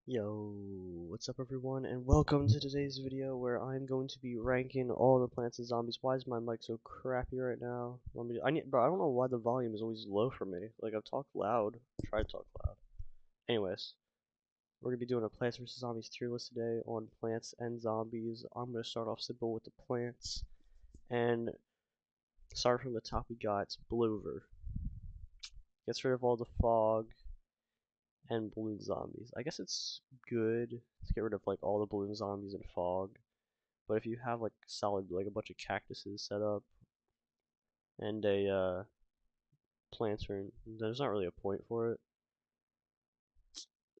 Yo, what's up everyone, and welcome to today's video where I'm going to be ranking all the Plants and Zombies. Why is my mic so crappy right now? Bro, I don't know why the volume is always low for me. Like, I've talked loud, tried to talk loud. Anyways, we're gonna be doing a Plants vs Zombies tier list today on Plants and Zombies. I'm gonna start off simple with the plants, and start from the top. We got Blover. Gets rid of all the fog and balloon zombies. I guess it's good to get rid of like all the balloon zombies and fog. But if you have like solid, like a bunch of cactuses set up and a planter, there's not really a point for it.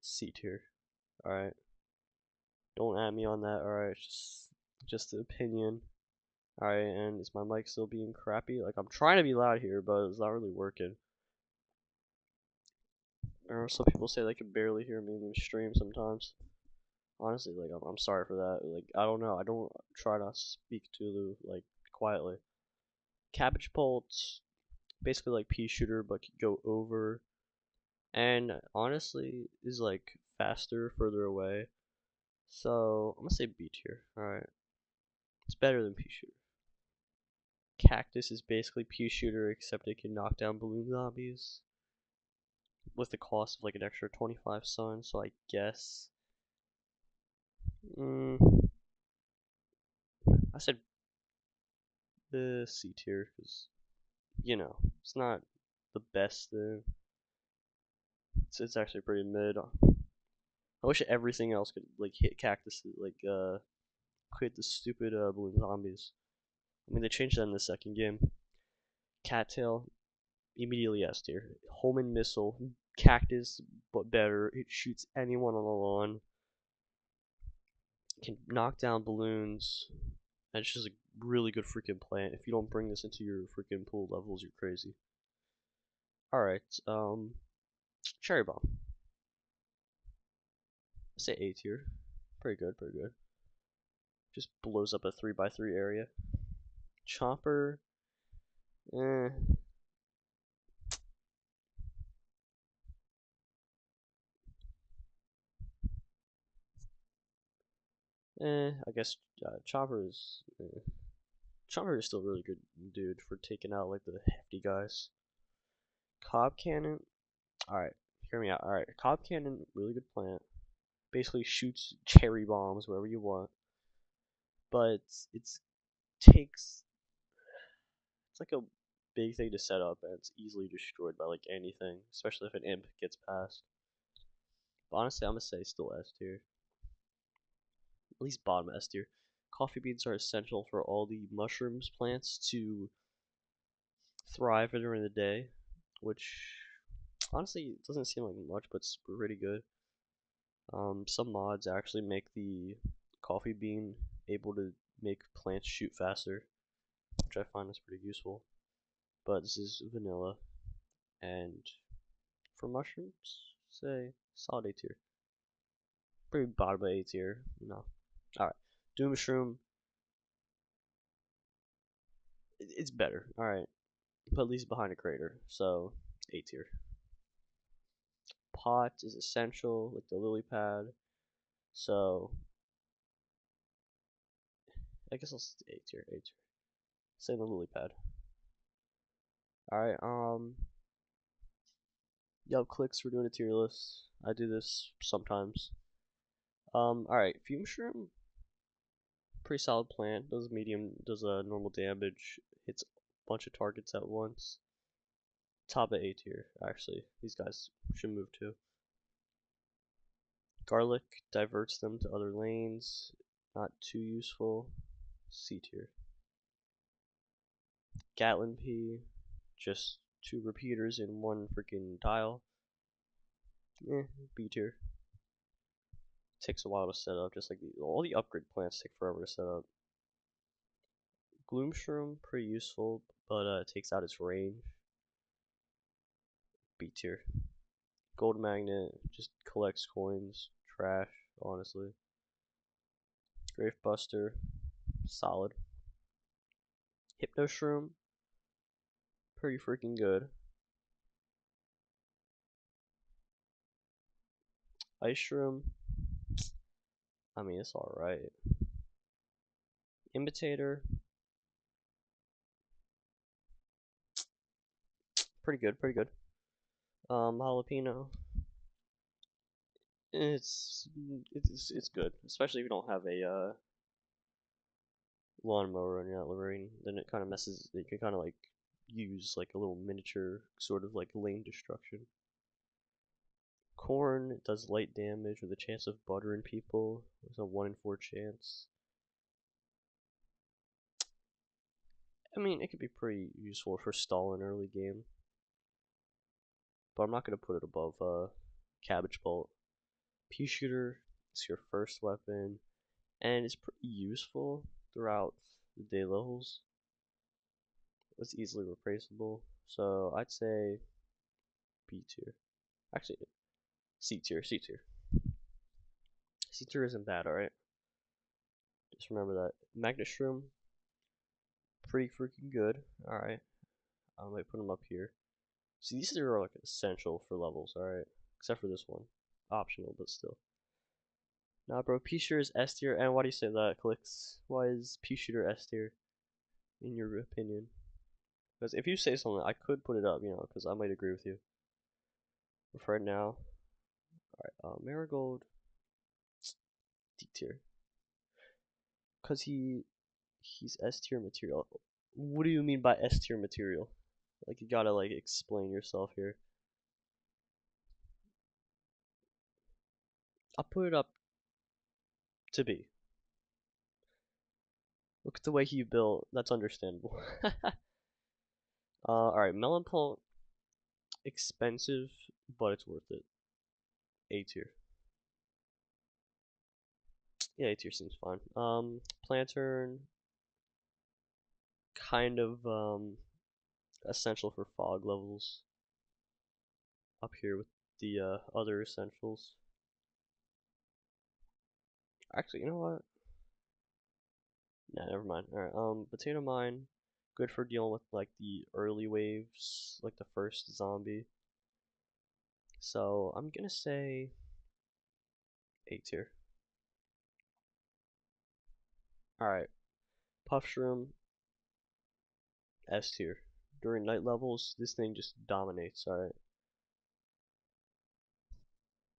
C tier. Alright. Don't at me on that, alright. Just an opinion. Alright, and is my mic still being crappy? Like, I'm trying to be loud here, but it's not really working. Or some people say they can barely hear me in the stream sometimes. Honestly, like, I'm sorry for that. Like, I don't know. I don't try to speak too, like, quietly. Cabbage Pulse, basically like pea shooter, but could go over, and honestly is like faster further away. So I'm gonna say B tier. All right, it's better than pea shooter. Cactus is basically pea shooter, except it can knock down balloon zombies with the cost of like an extra 25 sun. So I guess mm, I said the C tier because it's not the best thing. It's actually pretty mid. I wish everything else could like hit cactuses, like quit the stupid balloon zombies. I mean, they changed that in the second game. Cattail, immediately S tier. Holman missile, cactus, but better. It shoots anyone on the lawn. Can knock down balloons. And it's just a really good freaking plant. If you don't bring this into your freaking pool levels, you're crazy. Alright, cherry bomb. I say A tier. Pretty good, pretty good. Just blows up a 3x3 area. Chomper, eh, I guess Chopper is Chopper is still a really good dude for taking out like the hefty guys. Cob Cannon, alright, hear me out. Alright, Cob Cannon, really good plant. Basically shoots cherry bombs wherever you want, but it's takes it's like a big thing to set up, and it's easily destroyed by like anything, especially if an imp gets past. But honestly, I'm gonna say still S tier, at least bottom S tier. Coffee beans are essential for all the mushrooms plants to thrive during the day, which honestly doesn't seem like much, but it's pretty good. Some mods actually make the coffee bean able to make plants shoot faster, which I find is pretty useful. But this is vanilla, and for mushrooms, say solid A tier. Pretty bottom of A tier, no. Alright, Doom Mushroom, it's better, alright, but at least behind a crater, so A tier. Pot is essential, like the lily pad, so I guess I'll say A tier, A tier. Same the lily pad. Alright, Yelp clicks, we're doing a tier list. I do this sometimes. Alright, Fume Shroom, pretty solid plant, does a normal damage, hits a bunch of targets at once. Top of A tier, actually. These guys should move too. Garlic diverts them to other lanes, not too useful. C tier. Gatlin P, just two repeaters in one freaking tile. B tier. Takes a while to set up, just like all the upgrade plants take forever to set up. Gloomshroom, pretty useful, but it takes out its range. B tier. Gold Magnet, just collects coins. Trash, honestly. Gravebuster, solid. Hypnoshroom, pretty freaking good. Ice Shroom, I mean, it's alright. Imitator, pretty good, pretty good. Jalapeno, it's good, especially if you don't have a lawnmower on your rain. Then it kind of messes. You can kind of like use like a little miniature sort of like lane destruction. Corn does light damage with a chance of buttering people. There's a 1 in 4 chance. I mean, it could be pretty useful for stalling early game, but I'm not gonna put it above Cabbage Bolt. Pea Shooter is your first weapon, and it's pretty useful throughout the day levels. It's easily replaceable, so I'd say B tier. Actually, C tier, C tier. C tier isn't bad, alright? Just remember that. Magnet Shroom, pretty freaking good, alright? I might put them up here. See, these are like essential for levels, alright? Except for this one. Optional, but still. Nah, bro, Pea Shooter is S tier, and why do you say that, Clicks? Why is Pea Shooter S tier, in your opinion? Because if you say something, I could put it up, you know, because I might agree with you. But for right now, alright, Marigold, D tier. Because he's S tier material. What do you mean by S tier material? Like, you gotta, like, explain yourself here. I'll put it up to B. Look at the way he built. That's understandable. Alright, Melon Plant, expensive, but it's worth it. A tier. Yeah, A tier seems fine. Plantern, kind of, essential for fog levels. Up here with the, other essentials. Actually, you know what? Nah, never mind. Alright, Potato Mine, good for dealing with, like, the early waves, like the first zombie. So, I'm gonna say A tier. Alright, Puff Shroom, S tier. During night levels, this thing just dominates, alright?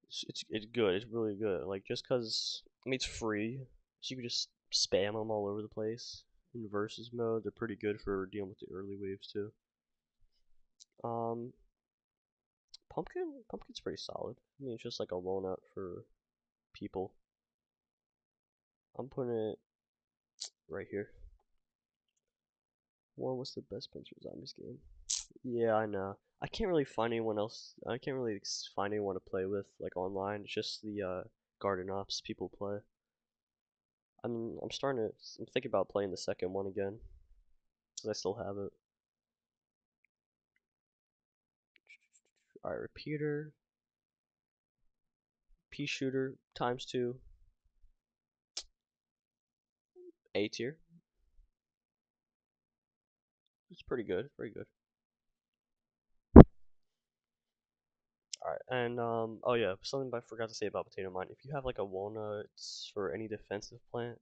It's good, it's really good. Like, just cause, I mean, it's free, so you can just spam them all over the place. In versus mode, they're pretty good for dealing with the early waves, too. Um, Pumpkin's pretty solid. I mean, it's just like a walnut for people. I'm putting it right here. What was the best Spencer Zombies game? Yeah, I know. I can't really find anyone else. I can't really find anyone to play with like online. It's just the Garden Ops people play. I'm starting to. I'm thinking about playing the second one again because I still have it. All right, repeater, Pea Shooter times 2, A tier. It's pretty good, pretty good. Alright, and oh yeah, something I forgot to say about Potato Mine. If you have like a walnuts for any defensive plant,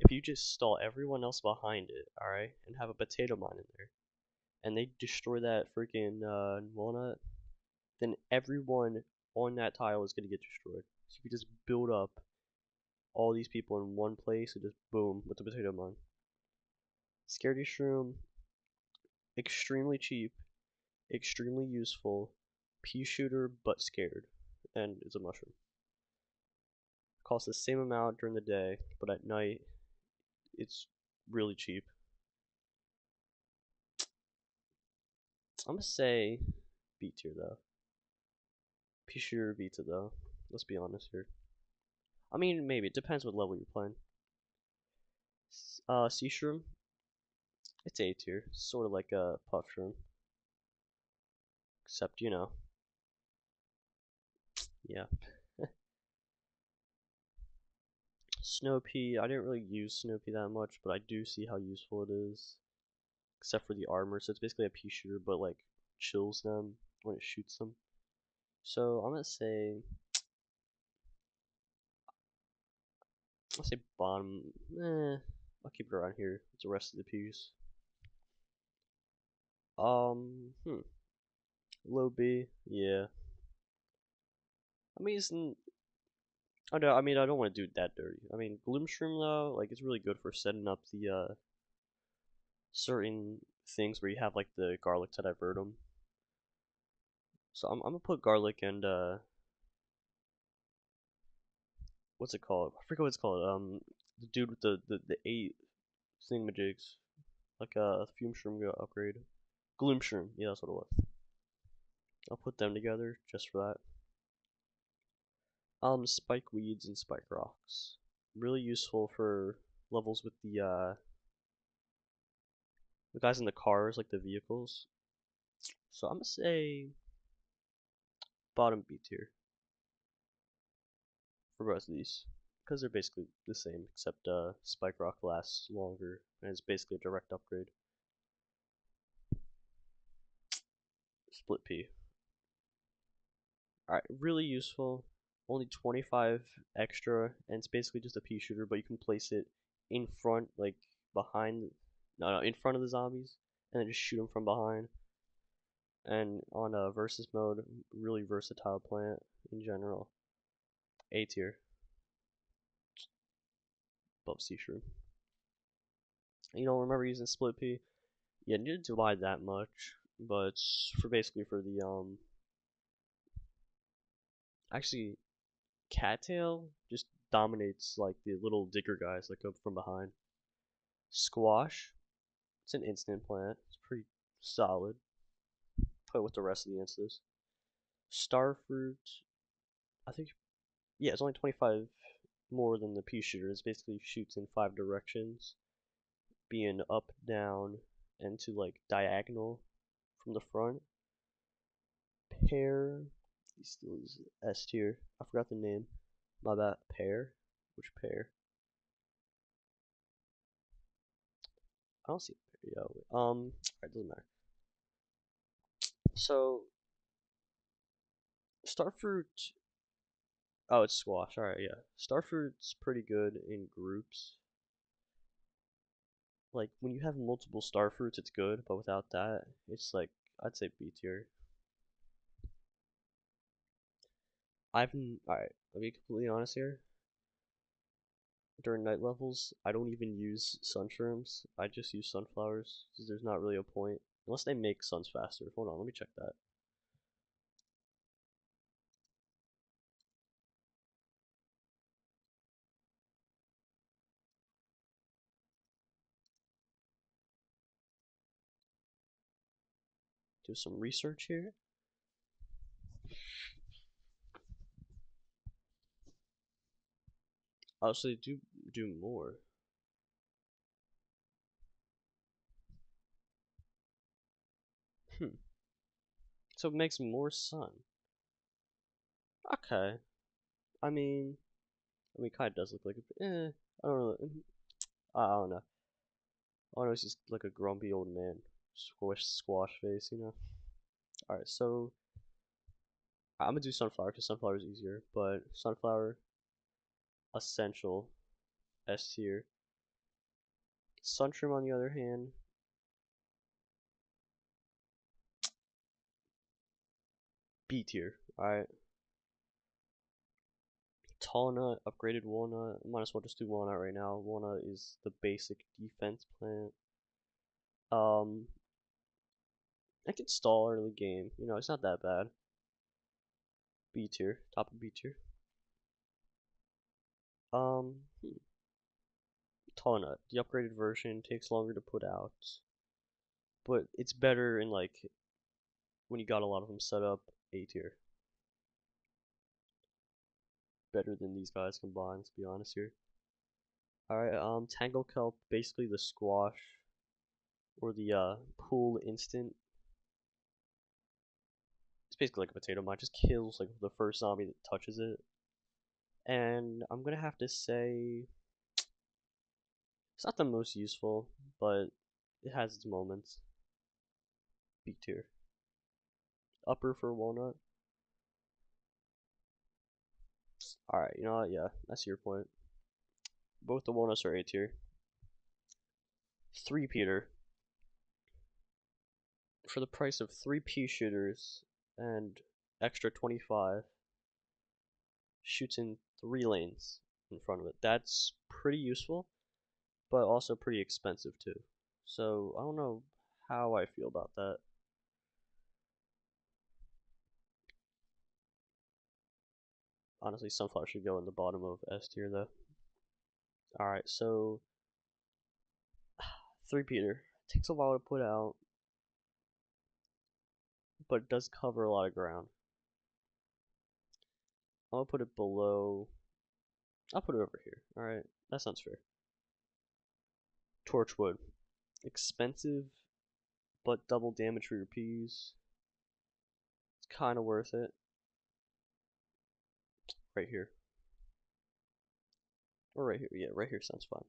if you just stall everyone else behind it, alright, and have a potato mine in there, and they destroy that freaking walnut, then everyone on that tile is gonna get destroyed. So you can just build up all these people in one place and just boom with the potato mine. Scaredy Shroom, extremely cheap, extremely useful, pea shooter but scared, and it's a mushroom. Costs the same amount during the day, but at night it's really cheap. I'm gonna say B tier though. P shooter beats it though. Let's be honest here. I mean, maybe it depends what level you're playing. Sea Shroom, it's A tier, sort of like a Puff Shroom, except you know, yeah. Snow Pea, I didn't really use Snow Pea that much, but I do see how useful it is. Except for the armor, so it's basically a pea shooter, but like chills them when it shoots them. So I'm gonna say I'll say bottom. I'll keep it around here with the rest of the piece. Low B, yeah. I mean, I don't. I mean, I don't want to do it that dirty. I mean, Gloomshroom though, like it's really good for setting up the certain things where you have like the garlic to divert them. So I'm gonna put garlic and what's it called? I forget what it's called. The dude with the 8 thingamajigs, like a fume shroom upgrade. Gloomshroom, yeah, that's what it was. I'll put them together just for that. Spike weeds and spike rocks. Really useful for levels with the guys in the cars, like the vehicles. So I'm gonna say bottom B tier for both of these. Because they're basically the same, except Spike Rock lasts longer and it's basically a direct upgrade. Split P. Alright, really useful. Only 25 extra, and it's basically just a pea shooter, but you can place it in front, like behind, no, in front of the zombies, and then just shoot them from behind. And on a versus mode, really versatile plant in general. A tier, above C shroom. You don't remember using split P? Yeah, you didn't divide that much, but for basically for the actually cattail just dominates like the little digger guys that come from behind. Squash, it's an instant plant. It's pretty solid. Put with the rest of the instances. Starfruit, I think, yeah, it's only 25 more than the pea shooter. It basically shoots in 5 directions, being up, down, and to like diagonal from the front. Pear, he still is S tier. I forgot the name. My bad. Pear? Which pear? I don't see a pear. Yeah, alright, doesn't matter. So, Starfruit. Oh, it's squash. Alright, yeah. Starfruit's pretty good in groups. Like, when you have multiple Starfruits, it's good, but without that, it's like, I'd say B tier. Alright, let me be completely honest here. During night levels, I don't even use sunshrooms. I just use sunflowers, because there's not really a point. Unless they make suns faster. Hold on, let me check that. Do some research here. Oh, so they do more. Hmm. So it makes more sun. Okay. I mean, kind of does look like a. I don't know. I don't know. Oh no, he's just like a grumpy old man. Squash face, you know? Alright, so I'm gonna do sunflower because sunflower is easier, but sunflower, essential, S tier. Sunshroom, on the other hand, B tier. Alright. Tall nut, upgraded walnut. Might as well just do walnut right now. Walnut is the basic defense plant. Um, I can stall early game. You know, it's not that bad. B tier, top of B tier. Um, Tall nut. The upgraded version takes longer to put out, but it's better in like when you got a lot of them set up. A tier. Better than these guys combined, to be honest here. Alright, Tangle Kelp, basically the squash or the pool instant. It's basically like a potato mine, just kills like the first zombie that touches it. And I'm gonna have to say it's not the most useful, but it has its moments. B tier. Upper for walnut. Alright, you know what? Yeah, that's your point. Both the walnuts are A tier. Three Peter. For the price of 3 pea shooters and extra 25, shoots in 3 lanes in front of it. That's pretty useful, but also pretty expensive too. So I don't know how I feel about that. Honestly, Sunflower should go in the bottom of S tier though. Alright, so 3 Peter. Takes a while to put out, but it does cover a lot of ground. I'll put it below. I'll put it over here. Alright, that sounds fair. Torchwood. Expensive, but double damage for your peas. It's kind of worth it. Right here. Or right here. Yeah, right here sounds fine.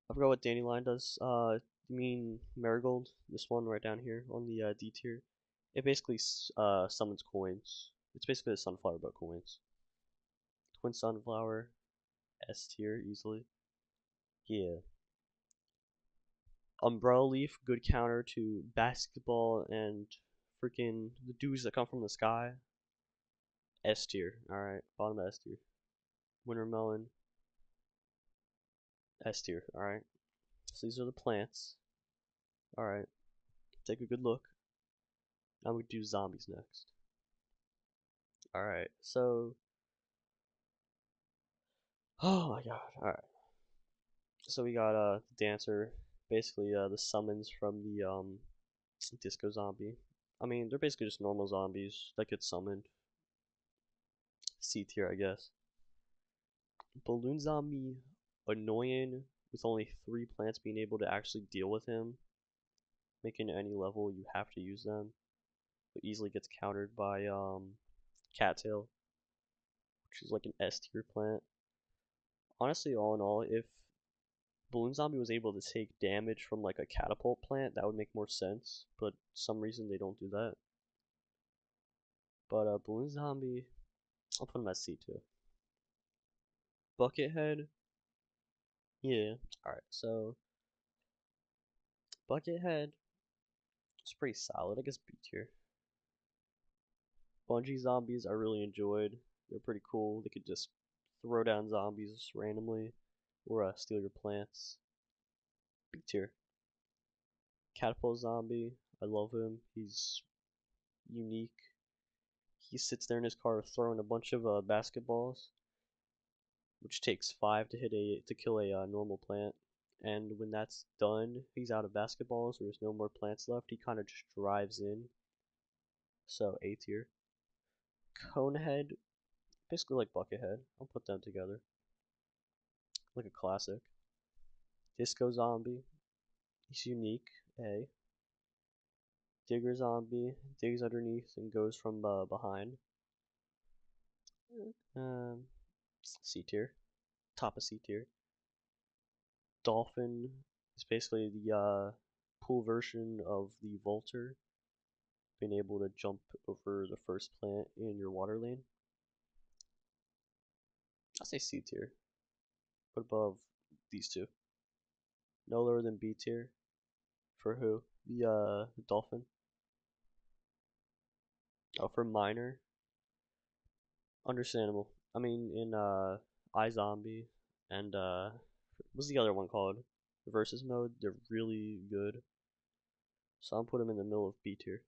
I forgot what Dandelion does. You mean Marigold? This one right down here on the D tier. It basically summons coins. It's basically a sunflower but coins. Twin Sunflower, S tier easily. Yeah. Umbrella Leaf, good counter to basketball and freaking the dews that come from the sky. S tier. Alright, bottom S tier. Winter Melon, S tier. Alright. So these are the plants. Alright. Take a good look. Now we do zombies next. Alright, so oh my god. Alright. So we got Dancer, basically the summons from the Disco Zombie. I mean, they're basically just normal zombies that get summoned. C tier, I guess. Balloon Zombie, annoying with only 3 plants being able to actually deal with him. Making any level you have to use them. But easily gets countered by Cattail, which is like an S tier plant. Honestly, all in all, if Balloon Zombie was able to take damage from like a catapult plant, that would make more sense, but some reason they don't do that. But Balloon Zombie, I'll put him at C too. Buckethead, yeah. Alright, so Buckethead is pretty solid. I guess B tier. Bungee zombies I really enjoyed. They're pretty cool. They could just throw down zombies randomly or steal your plants. B tier. Catapult zombie, I love him. He's unique. He sits there in his car throwing a bunch of basketballs, which takes 5 to kill a normal plant. And when that's done, he's out of basketballs. There's no more plants left. He kind of just drives in. So A tier. Conehead, basically like Buckethead. I'll put them together. Like a classic. Disco Zombie, he's unique. A. Digger Zombie digs underneath and goes from behind. C tier. Top of C tier. Dolphin is basically the pool version of the Volter, being able to jump over the first plant in your water lane. I'll say C tier, but above these two. No lower than B tier. For who? The Dolphin. Oh, for Miner. Understandable. I mean, in iZombie and what's the other one called? Versus mode, they're really good. So I'll put them in the middle of B tier.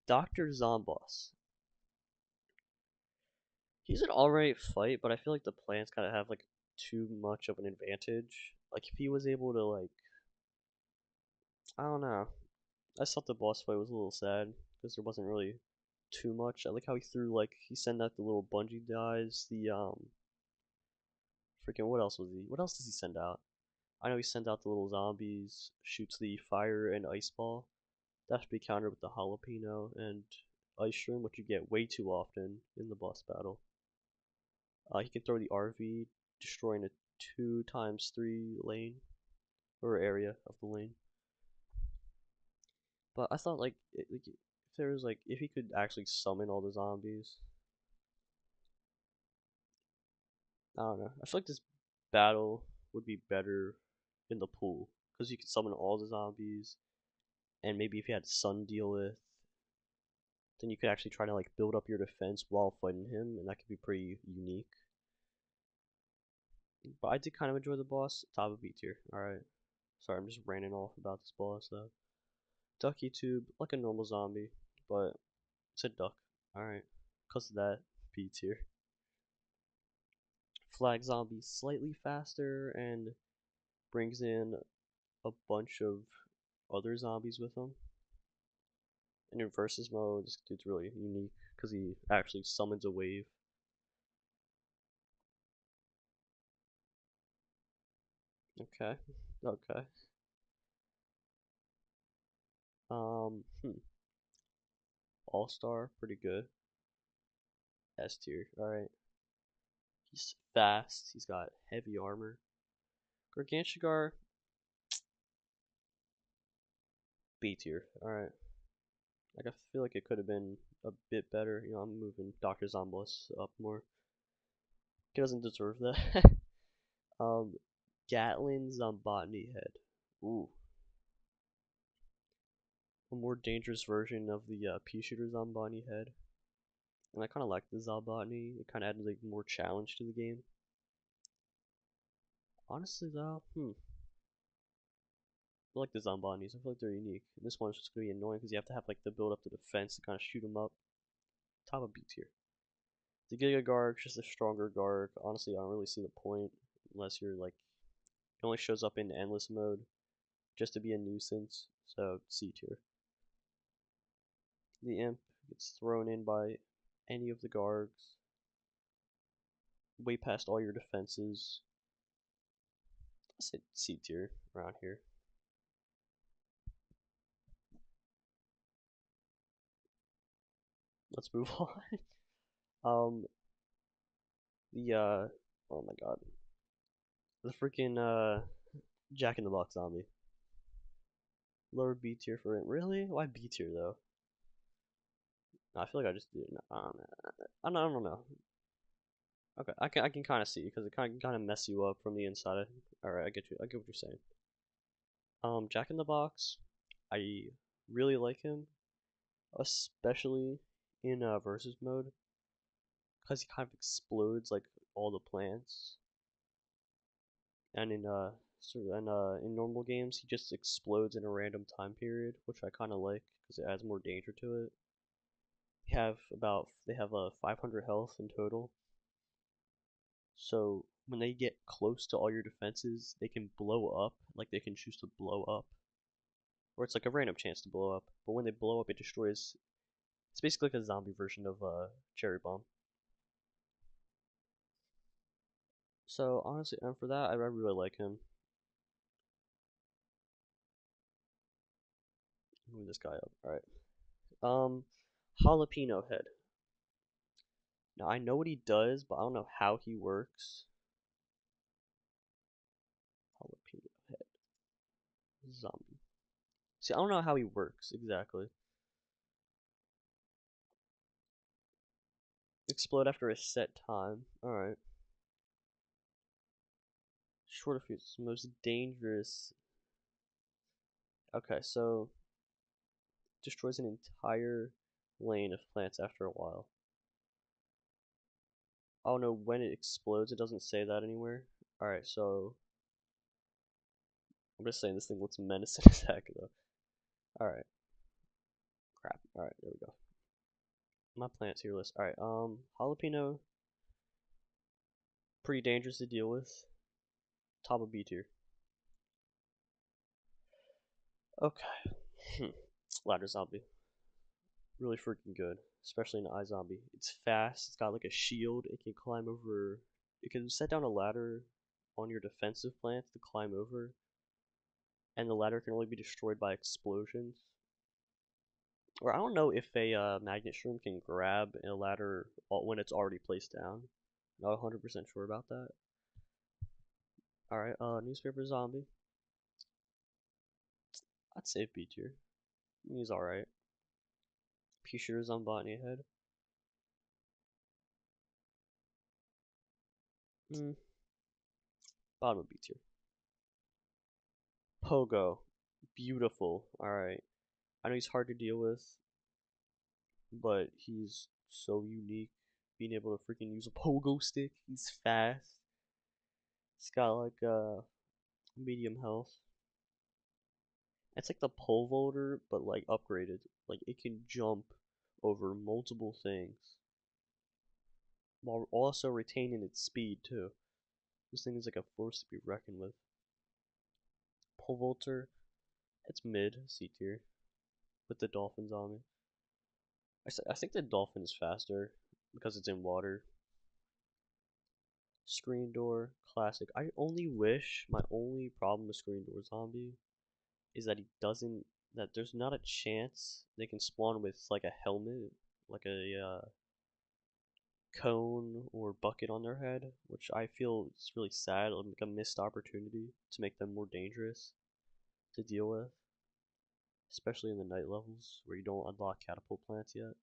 Dr. Zomboss. He's an alright fight, but I feel like the plants kind of have like too much of an advantage. Like if he was able to like, I don't know. I thought the boss fight was a little sad because there wasn't really too much. I like how he threw like he sent out the little bungee dives, the freaking what else was he? What else does he send out? I know he sends out the little zombies, shoots the fire and ice ball. That should be countered with the jalapeno and ice shroom, which you get way too often in the boss battle. He can throw the RV, destroying a 2x3 lane or area of the lane. But I thought like if there was like if he could actually summon all the zombies, I don't know. I feel like this battle would be better in the pool because you could summon all the zombies, and maybe if you had Sun deal with, then you could actually try to like build up your defense while fighting him, and that could be pretty unique. But I did kind of enjoy the boss. Top of B tier. Alright. Sorry, I'm just ranting off about this boss though. Ducky Tube, like a normal zombie, but it's a duck. Alright. Because of that, B tier. Flag Zombie slightly faster and brings in a bunch of other zombies with him. And in versus mode, this dude's really unique because he actually summons a wave. Okay. Okay. All Star, pretty good. S tier. Alright. He's fast. He's got heavy armor. Gargantuar, B tier. Alright. Like I feel like it could have been a bit better. You know, I'm moving Dr. Zombies up more. He doesn't deserve that. um, Gatlin Zombotny head. Ooh, a more dangerous version of the pea shooter Zombotny head. And I kind of like the Zombotny. It kind of added like more challenge to the game. Honestly, though, I like the Zombotnys. I feel like they're unique. And this one's just gonna be annoying because you have to have like the build up the defense to kind of shoot them up. Top of B tier. The Giga Garg, just a stronger Garg. Honestly, I don't really see the point unless you're like, it only shows up in endless mode just to be a nuisance. So C tier. The Imp gets thrown in by any of the Gargs, way past all your defenses. I said C tier around here. Let's move on. um, oh my god, the freaking Jack in the Box zombie. Lower B tier for it. Really? Why B tier though? I feel like I just did. I don't know. Okay, I can kind of see because it kind of mess you up from the inside. All right, I get you. I get what you're saying. Jack in the Box, I really like him, especially in versus mode, because he kind of explodes like all the plants, and in normal games he just explodes in a random time period, which I kind of like because it adds more danger to it. They have 500 health in total, so when they get close to all your defenses, they can blow up. Like they can choose to blow up, or it's like a random chance to blow up. But when they blow up, it destroys. It's basically like a zombie version of Cherry Bomb. So honestly, and for that, I really like him. Move this guy up. All right. Um, Jalapeno Head. Now I know what he does, but I don't know how he works. Jalapeno Head zombie. See, I don't know how he works exactly. Explode after a set time. All right. Short of fuse, most dangerous. Okay, so destroys an entire lane of plants after a while. I don't know when it explodes. It doesn't say that anywhere. All right, so I'm just saying this thing looks menacing as heck though. All right, crap. All right, there we go. My plants here list. All right, jalapeno, pretty dangerous to deal with. Top of B tier. Okay. Ladder zombie. Really freaking good, especially in iZombie. It's fast. It's got like a shield. It can climb over. It can set down a ladder on your defensive plants to climb over, and the ladder can only be destroyed by explosions. Or I don't know if a magnet shroom can grab a ladder when it's already placed down. Not 100% sure about that. Alright, newspaper zombie. I'd say B tier. He's alright. Pea shooters on botany head. Mm, bottom of B tier. Pogo, beautiful. All right, I know he's hard to deal with, but he's so unique. Being able to freaking use a pogo stick. He's fast. He's got like medium health. It's like the pole vaulter, but like upgraded. Like it can jump over multiple things while also retaining its speed too. This thing is like a force to be reckoned with. Pole vaulter, it's mid C tier with the dolphins on me. I think the dolphin is faster because it's in water. Screen door, classic. I only wish my only problem with screen door zombie is that he doesn't that there's not a chance they can spawn with like a helmet, like a cone or bucket on their head, which I feel is really sad, like a missed opportunity to make them more dangerous to deal with, especially in the night levels where you don't unlock catapult plants yet.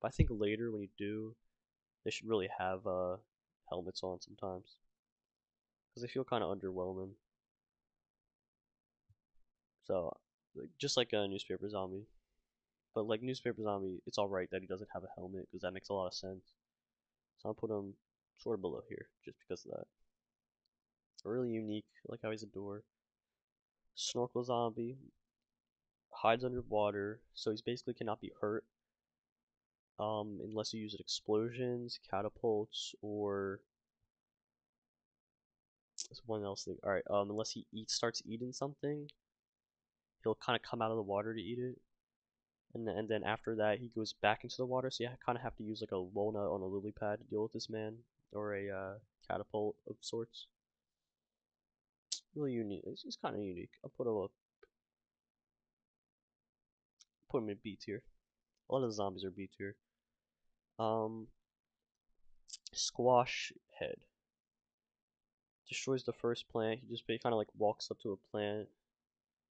But I think later when you do, they should really have helmets on sometimes because they feel kind of underwhelming. So like, just like a newspaper zombie, but like newspaper zombie, it's all right that he doesn't have a helmet because that makes a lot of sense. So I'll put him sort of below here just because of that. Really unique, I like how he's a door. Snorkel zombie hides underwater, so he's basically cannot be hurt unless you use explosions, catapults, or there's one else thing. All right, unless he starts eating something, he'll kind of come out of the water to eat it, and then after that he goes back into the water. So you kind of have to use like a walnut on a lily pad to deal with this man, or a catapult of sorts. Really unique. He's kind of unique. I'll put him in B tier. A lot of the zombies are B tier. Um, Squash head destroys the first plant. He just kind of like walks up to a plant.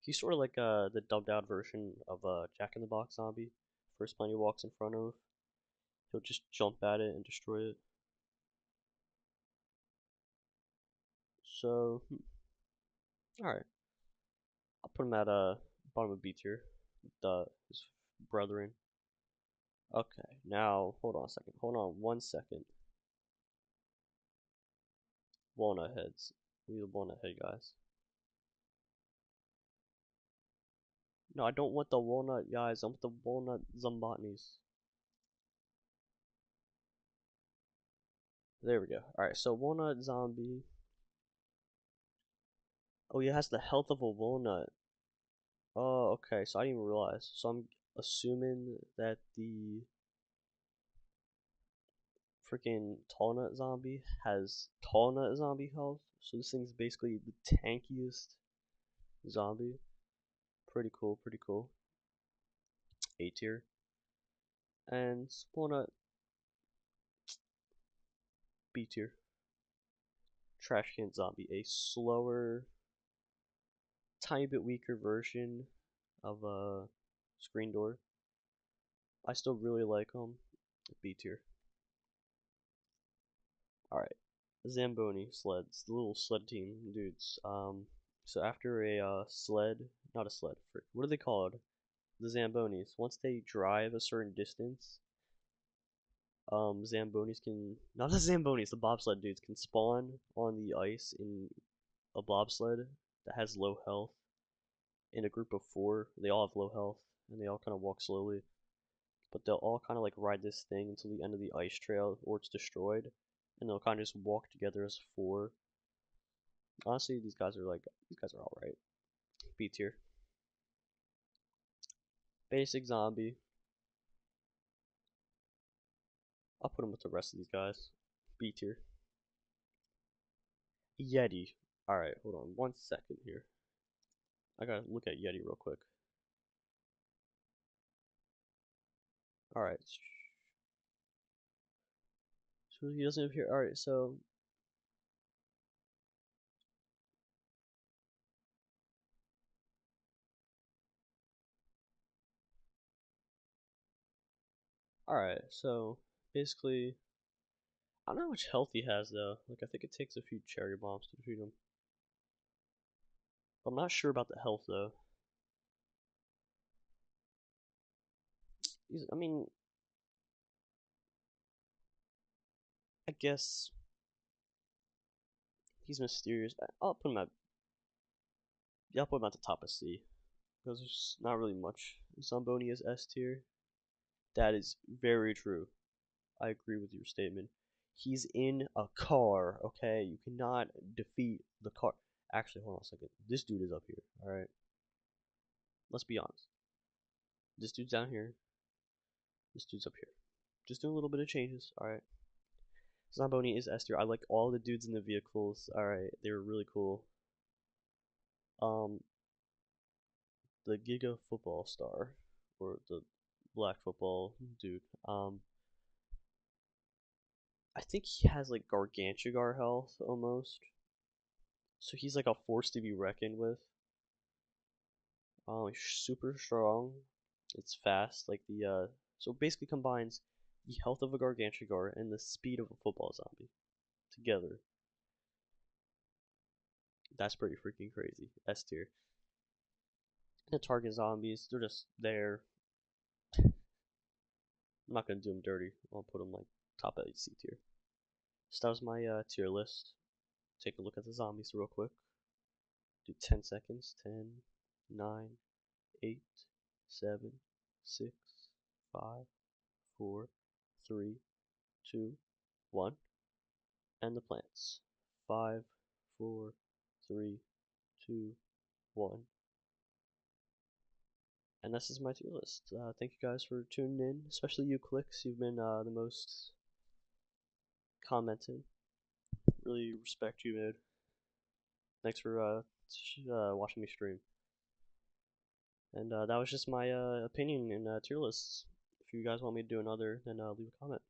He's sort of like the dubbed out version of Jack in the Box zombie. First plant he walks in front of, he'll just jump at it and destroy it. So, all right, I'll put him at bottom of B tier with his brethren. Okay, now hold on a second. Hold on 1 second. Walnut heads. We need the walnut head guys. No, I don't want the walnut guys. I want the walnut zombotnies. There we go. Alright, so walnut zombie. Oh, he has the health of a walnut. Oh, okay. So I didn't even realize. So I'm assuming that the freaking tall nut zombie has tall nut zombie health. So this thing's basically the tankiest zombie. Pretty cool, pretty cool. A tier. And walnut B tier. Trash can zombie. A slower, tiny bit weaker version of a screen door. I still really like them. B tier. Alright. Zamboni sleds, the little sled team dudes. So after a sled, not a sled, frick, what are they called? The Zambonis. Once they drive a certain distance, Zambonis can, not the Zambonis, the bobsled dudes can spawn on the ice in a bobsled that has low health. In a group of 4, they all have low health and they all kind of walk slowly, but they'll all kind of like ride this thing until the end of the ice trail or it's destroyed, and they'll kind of just walk together as 4. Honestly, these guys are all right. B tier. Basic zombie. I'll put him with the rest of these guys. B tier. Yeti. Alright, hold on 1 second here. I gotta look at Yeti real quick. Alright. So he doesn't appear. Alright, so. Alright, so basically, I don't know how much health he has though. Like I think it takes a few cherry bombs to defeat him. I'm not sure about the health though. I mean, I guess he's mysterious. I'll put him at yeah, I'll put him at the top of C because there's not really much. Zamboni is S tier. That is very true. I agree with your statement. He's in a car, okay? You cannot defeat the car. Actually, hold on a second. This dude is up here, alright? Let's be honest. This dude's down here. This dude's up here. Just doing a little bit of changes, alright? Zamboni is S tier. I like all the dudes in the vehicles, alright? They were really cool. Um, the Giga Football Star, or the Black Football dude, I think he has like Gargantuar health almost. So he's like a force to be reckoned with. Oh, he's super strong. It's fast, like the so it basically combines the health of a Gargantuar and the speed of a football zombie together. That's pretty freaking crazy. S tier. The target zombies, they're just there. I'm not gonna do them dirty. I'll put them like top of C tier. So that was my tier list. Take a look at the zombies real quick. Do 10 seconds. 10, 9, 8, 7, 6, 5, 4, 3, 2, 1. And the plants. 5, 4, 3, 2, 1. And this is my tier list. Thank you guys for tuning in, especially you clicks. You've been the most commenting. Really respect you, man. Thanks for watching me stream. And that was just my opinion in tier lists. If you guys want me to do another, then leave a comment.